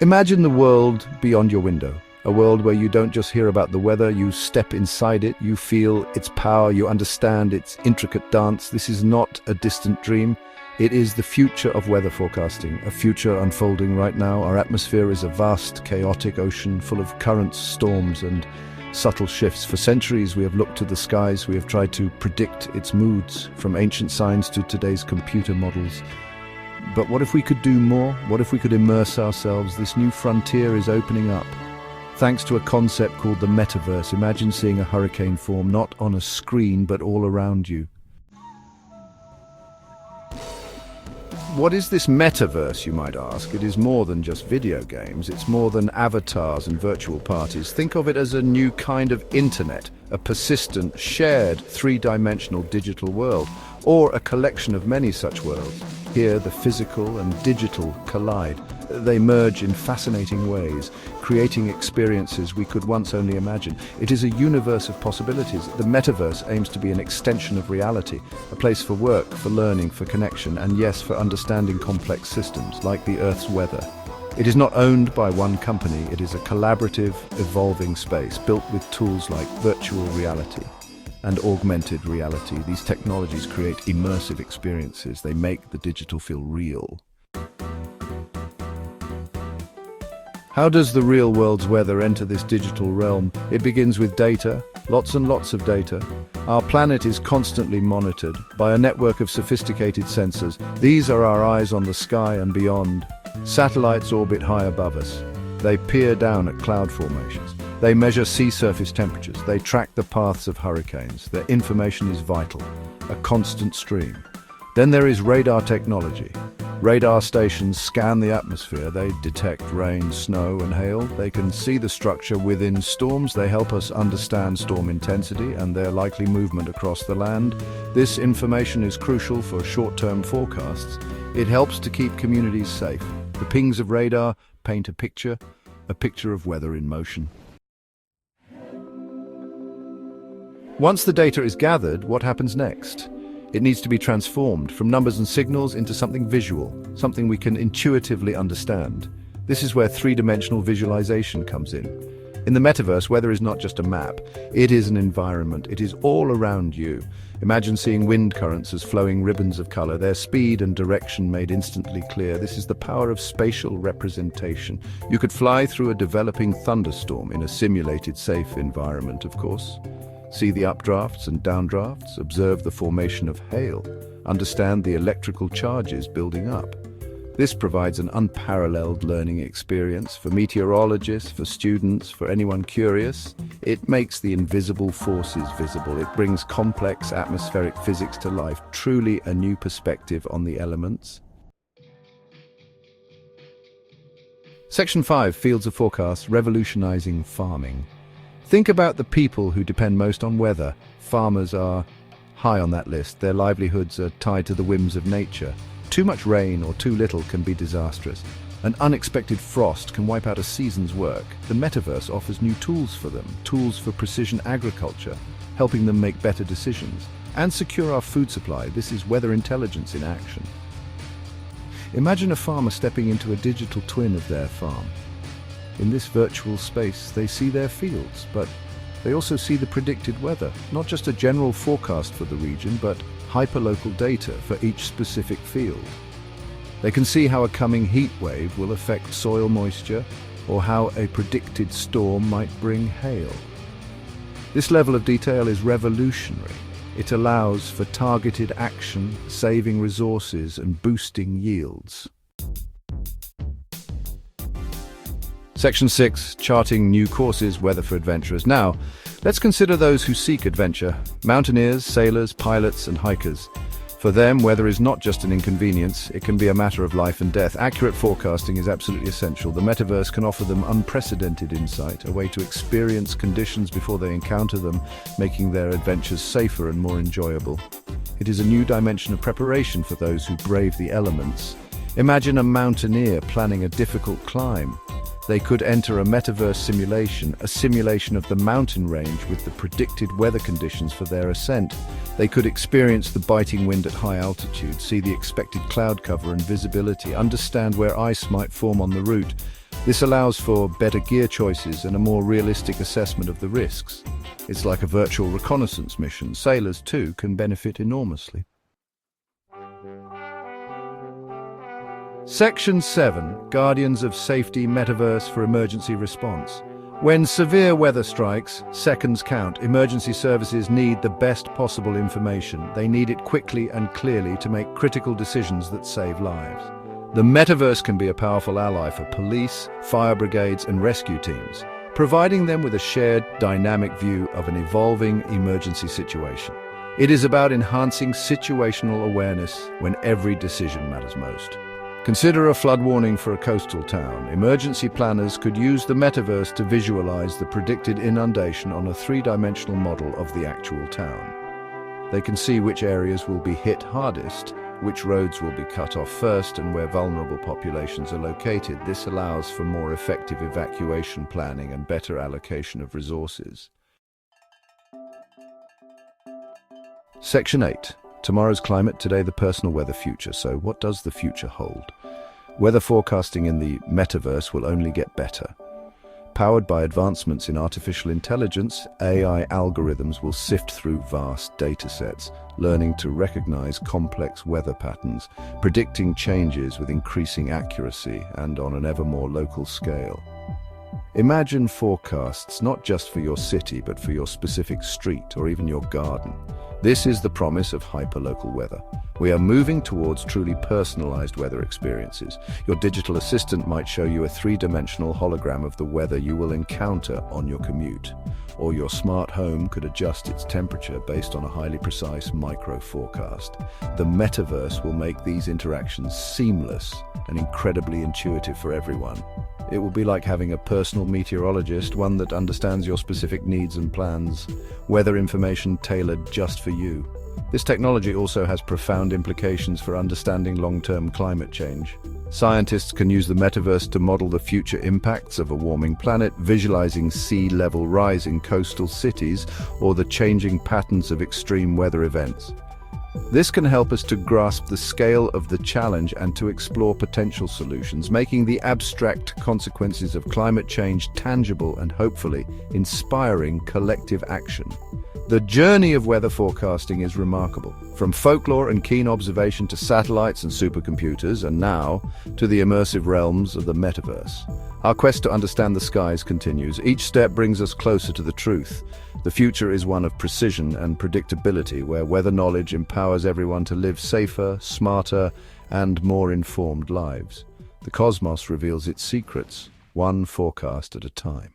Imagine the world beyond your window, a world where you don't just hear about the weather, you step inside it, you feel its power, you understand its intricate dance. This is not a distant dream. It is the future of weather forecasting, a future unfolding right now. Our atmosphere is a vast, chaotic ocean full of currents, storms, and subtle shifts. For centuries, we have looked to the skies, we have tried to predict its moods, from ancient signs to today's computer models. But what if we could do more? What if we could immerse ourselves? This new frontier is opening up. Thanks to a concept called the Metaverse, imagine seeing a hurricane form not on a screen but all around you. What is this Metaverse, you might ask? It is more than just video games. It's more than avatars and virtual parties. Think of it as a new kind of internet, a persistent, shared, three-dimensional digital world, or a collection of many such worlds. Here, the physical and digital collide. They merge in fascinating ways, creating experiences we could once only imagine. It is a universe of possibilities. The Metaverse aims to be an extension of reality, a place for work, for learning, for connection, and yes, for understanding complex systems, like the Earth's weather. It is not owned by one company. It is a collaborative, evolving space built with tools like virtual reality and augmented reality. These technologies create immersive experiences. They make the digital feel real. How does the real world's weather enter this digital realm? It begins with data, lots and lots of data. Our planet is constantly monitored by a network of sophisticated sensors. These are our eyes on the sky and beyond. Satellites orbit high above us. They peer down at cloud formations. They measure sea surface temperatures. They track the paths of hurricanes. Their information is vital, a constant stream. Then there is radar technology. Radar stations scan the atmosphere. They detect rain, snow, and hail. They can see the structure within storms. They help us understand storm intensity and their likely movement across the land. This information is crucial for short-term forecasts. It helps to keep communities safe. The pings of radar paint a picture of weather in motion. Once the data is gathered, what happens next? It needs to be transformed from numbers and signals into something visual, something we can intuitively understand. This is where three-dimensional visualization comes in. In the Metaverse, weather is not just a map. It is an environment. It is all around you. Imagine seeing wind currents as flowing ribbons of color, their speed and direction made instantly clear. This is the power of spatial representation. You could fly through a developing thunderstorm in a simulated, safe environment, of course. See the updrafts and downdrafts, observe the formation of hail, understand the electrical charges building up. This provides an unparalleled learning experience for meteorologists, for students, for anyone curious. It makes the invisible forces visible. It brings complex atmospheric physics to life, truly a new perspective on the elements. Section 5, Fields of Forecast, Revolutionizing Farming. Think about the people who depend most on weather. Farmers are high on that list. Their livelihoods are tied to the whims of nature. Too much rain or too little can be disastrous. An unexpected frost can wipe out a season's work. The Metaverse offers new tools for them, tools for precision agriculture, helping them make better decisions and secure our food supply. This is weather intelligence in action. Imagine a farmer stepping into a digital twin of their farm. In this virtual space, they see their fields, but they also see the predicted weather, not just a general forecast for the region, but hyper-local data for each specific field. They can see how a coming heat wave will affect soil moisture, or how a predicted storm might bring hail. This level of detail is revolutionary. It allows for targeted action, saving resources and boosting yields. Section 6, Charting New Courses, Weather for Adventurers. Now, let's consider those who seek adventure. Mountaineers, sailors, pilots, and hikers. For them, weather is not just an inconvenience, it can be a matter of life and death. Accurate forecasting is absolutely essential. The Metaverse can offer them unprecedented insight, a way to experience conditions before they encounter them, making their adventures safer and more enjoyable. It is a new dimension of preparation for those who brave the elements. Imagine a mountaineer planning a difficult climb. They could enter a Metaverse simulation, a simulation of the mountain range with the predicted weather conditions for their ascent. They could experience the biting wind at high altitude, see the expected cloud cover and visibility, understand where ice might form on the route, This allows for better gear choices and a more realistic assessment of the risks. It's like a virtual reconnaissance mission. Sailors, too, can benefit enormously. Section 7, Guardians of Safety Metaverse for Emergency Response. When severe weather strikes, seconds count. Emergency services need the best possible information. They need it quickly and clearly to make critical decisions that save lives. The metaverse can be a powerful ally for police, fire brigades, and rescue teams, providing them with a shared, dynamic view of an evolving emergency situation. It is about enhancing situational awareness when every decision matters most. Consider a flood warning for a coastal town. Emergency planners could use the metaverse to visualize the predicted inundation on a three-dimensional model of the actual town. They can see which areas will be hit hardest, which roads will be cut off first, and where vulnerable populations are located. This allows for more effective evacuation planning and better allocation of resources. Section 8. Tomorrow's climate, today the personal weather future. So what does the future hold? Weather forecasting in the metaverse will only get better. Powered by advancements in artificial intelligence, AI algorithms will sift through vast datasets, learning to recognize complex weather patterns, predicting changes with increasing accuracy and on an ever more local scale. Imagine forecasts not just for your city, but for your specific street or even your garden. This is the promise of hyper-local weather. We are moving towards truly personalized weather experiences. Your digital assistant might show you a three-dimensional hologram of the weather you will encounter on your commute. Or your smart home could adjust its temperature based on a highly precise micro-forecast. The metaverse will make these interactions seamless and incredibly intuitive for everyone. It will be like having a personal meteorologist, one that understands your specific needs and plans, weather information tailored just for you. This technology also has profound implications for understanding long-term climate change. Scientists can use the metaverse to model the future impacts of a warming planet, visualizing sea level rise in coastal cities or the changing patterns of extreme weather events. This can help us to grasp the scale of the challenge and to explore potential solutions, making the abstract consequences of climate change tangible and hopefully inspiring collective action. The journey of weather forecasting is remarkable, from folklore and keen observation to satellites and supercomputers, and now to the immersive realms of the metaverse. Our quest to understand the skies continues. Each step brings us closer to the truth. The future is one of precision and predictability, where weather knowledge empowers everyone to live safer, smarter, and more informed lives. The cosmos reveals its secrets, one forecast at a time.